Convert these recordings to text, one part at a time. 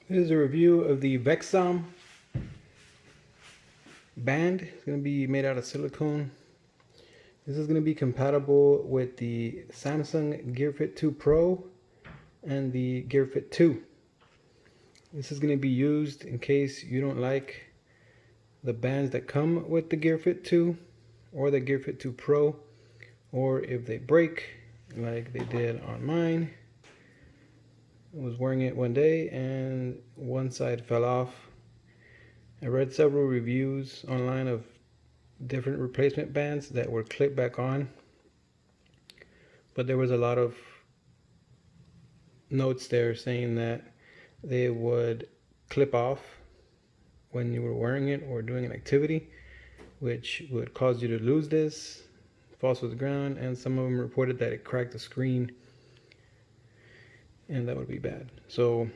This is a review of the Veczom band. It's going to be made out of silicone. This is going to be compatible with the Samsung Gear Fit 2 Pro and the Gear Fit 2. This is going to be used in case you don't like the bands that come with the Gear Fit 2 or the Gear Fit 2 Pro, or if they break like they did on mine. I was wearing it one day and one side fell off. I read several reviews online of different replacement bands that were clipped back on, but there was a lot of notes there saying that they would clip off when you were wearing it or doing an activity, which would cause you to lose this, fall to the ground, and some of them reported that it cracked the screen, and that would be bad. So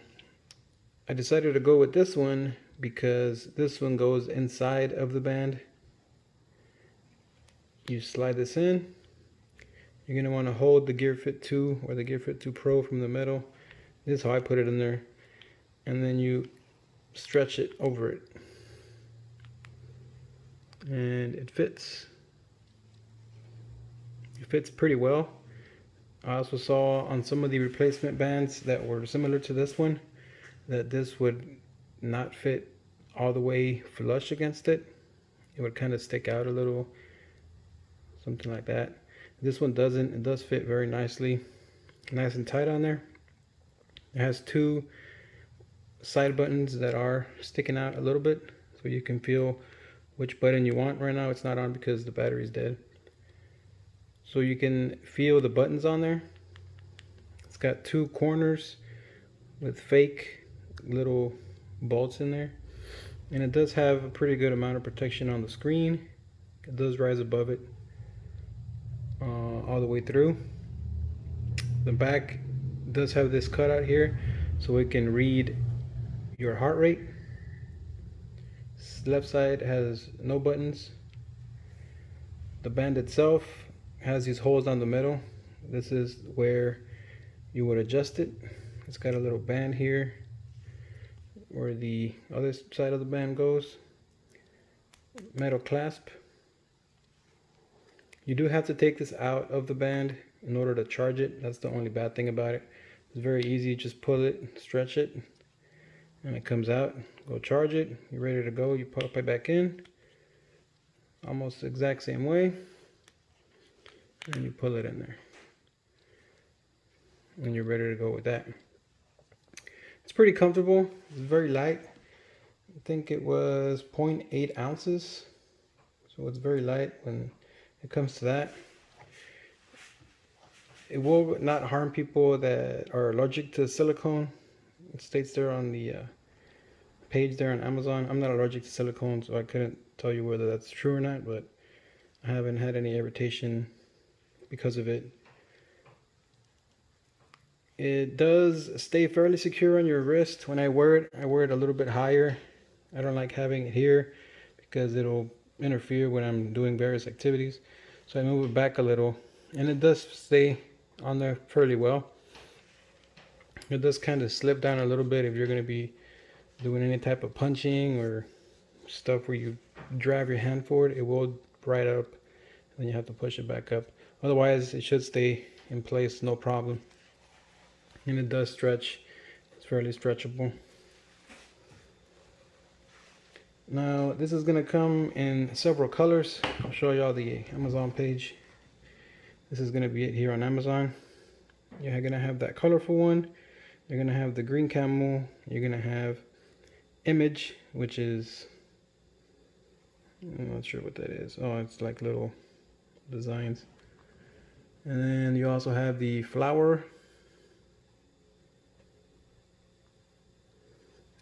I decided to go with this one because this one goes inside of the band. You slide this in. You're going to want to hold the Gear Fit 2 or the Gear Fit 2 Pro from the middle. This is how I put it in there. And then you stretch it over it. And it fits. It fits pretty well. I also saw on some of the replacement bands that were similar to this one that this would not fit all the way flush against it. It would kind of stick out a little, something like that. This one doesn't. It does fit very nicely, nice and tight on there. It has two side buttons that are sticking out a little bit, so you can feel which button you want. Right now it's not on because the battery's dead. So you can feel the buttons on there. It's got two corners with fake little bolts in there, and it does have a pretty good amount of protection on the screen. It does rise above it all the way through. The back does have this cutout here so it can read your heart rate. Left side has no buttons. The band itself has these holes on the middle. This is where you would adjust it. It's got a little band here where the other side of the band goes. Metal clasp. You do have to take this out of the band in order to charge it. That's the only bad thing about it. It's very easy. Just pull it, stretch it, and it comes out. Go charge it. You're ready to go. You pop it back in. Almost the exact same way. And you pull it in there. And you're ready to go with that. It's pretty comfortable. It's very light. I think it was 0.8 ounces. So it's very light when it comes to that. It will not harm people that are allergic to silicone. It states there on the page there on Amazon. I'm not allergic to silicone, so I couldn't tell you whether that's true or not, but I haven't had any irritation because of it. It does stay fairly secure on your wrist. When I wear it a little bit higher. I don't like having it here because it'll interfere when I'm doing various activities. So I move it back a little, and it does stay on there fairly well. It does kind of slip down a little bit if you're going to be doing any type of punching or stuff where you drive your hand forward. It will right up, and then you have to push it back up. Otherwise, it should stay in place, no problem. And it does stretch. It's fairly stretchable. Now, this is going to come in several colors. I'll show y'all the Amazon page. This is going to be it here on Amazon. You're going to have that colorful one. You're going to have the green camel. You're going to have image, which is, I'm not sure what that is. Oh, it's like little designs. And then you also have the flower.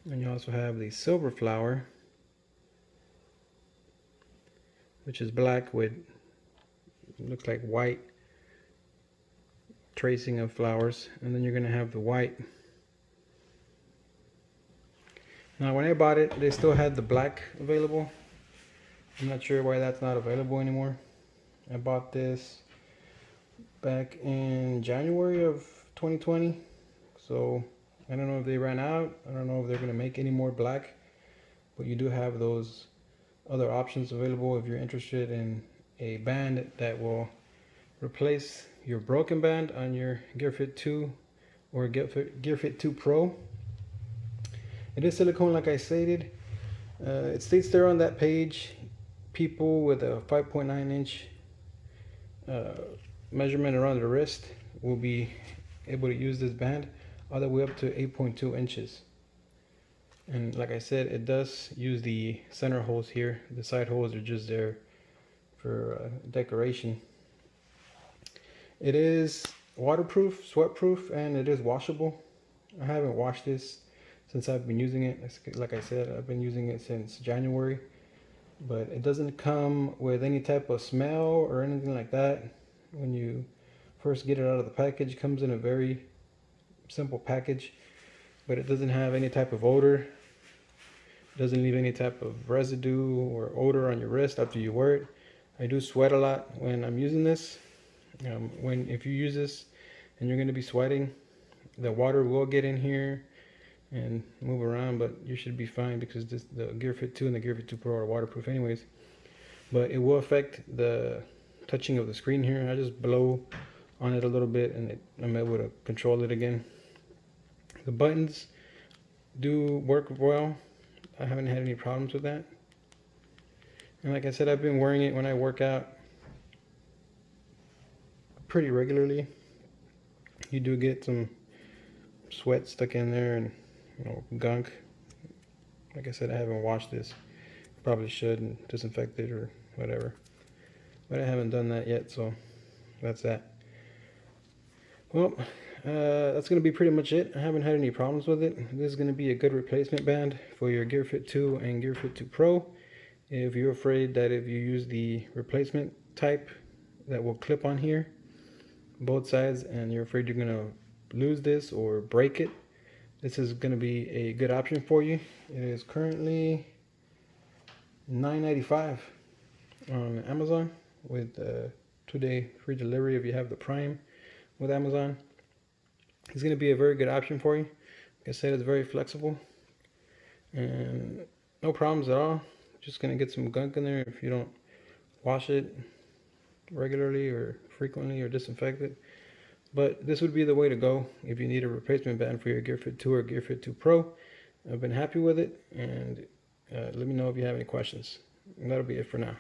And you also have the silver flower, which is black with, looks like white tracing of flowers. And then you're going to have the white. Now, when I bought it, they still had the black available. I'm not sure why that's not available anymore. I bought this back in January of 2020. So I don't know if they ran out. I don't know if they're going to make any more black, but you do have those other options available if you're interested in a band that will replace your broken band on your Gear Fit 2 or Gear Fit 2 Pro. It is silicone, like I stated. It states there on that page, people with a 5.9 inch measurement around the wrist will be able to use this band all the way up to 8.2 inches. And like I said, it does use the center holes here. The side holes are just there for decoration. It is waterproof, sweatproof, and it is washable. I haven't washed this since I've been using it. Like I said, I've been using it since January, but it doesn't come with any type of smell or anything like that. When you first get it out of the package, it comes in a very simple package, but it doesn't have any type of odor. It doesn't leave any type of residue or odor on your wrist after you wear it. I do sweat a lot when I'm using this. If you use this and you're going to be sweating, the water will get in here and move around, but you should be fine because the Gear Fit 2 and the Gear Fit 2 Pro are waterproof anyways. But it will affect the touching of the screen here. I just blow on it a little bit and I'm able to control it again. The buttons do work well. I haven't had any problems with that. And like I said, I've been wearing it when I work out pretty regularly. You do get some sweat stuck in there and gunk. Like I said, I haven't washed this. Probably should and disinfect it or whatever, but I haven't done that yet, so that's that. Well, that's going to be pretty much it. I haven't had any problems with it. This is going to be a good replacement band for your Gear Fit 2 and Gear Fit 2 Pro. If you're afraid that if you use the replacement type that will clip on here both sides and you're afraid you're going to lose this or break it, this is going to be a good option for you. It is currently $9.95 on Amazon with 2-day free delivery if you have the Prime with Amazon. It's going to be a very good option for you. Like I said, it's very flexible and no problems at all. Just going to get some gunk in there if you don't wash it regularly or frequently or disinfect it. But this would be the way to go if you need a replacement band for your Gear Fit 2 or Gear Fit 2 Pro. I've been happy with it, and let me know if you have any questions. And that'll be it for now.